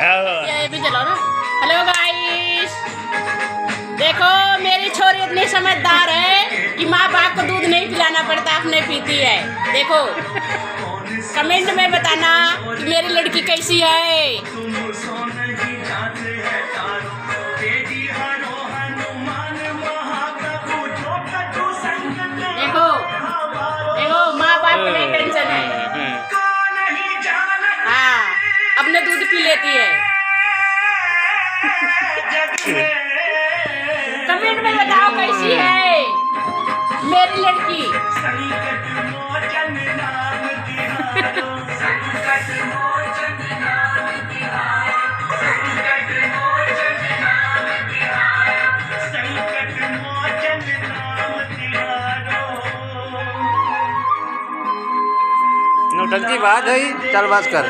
ये भी चलो ना। हेलो गाइस, देखो मेरी छोरी इतनी समझदार है कि माँ बाप को दूध नहीं पिलाना पड़ता, अपने पीती है। देखो कमेंट में बताना कि मेरी लड़की कैसी है। देखो देखो माँ बाप को नहीं टेंशन है, हाँ अपने दूध पी लेती है। कमेंट में बताओ कैसी है मेरी लड़की। नौटंकी बात है, चल बस कर।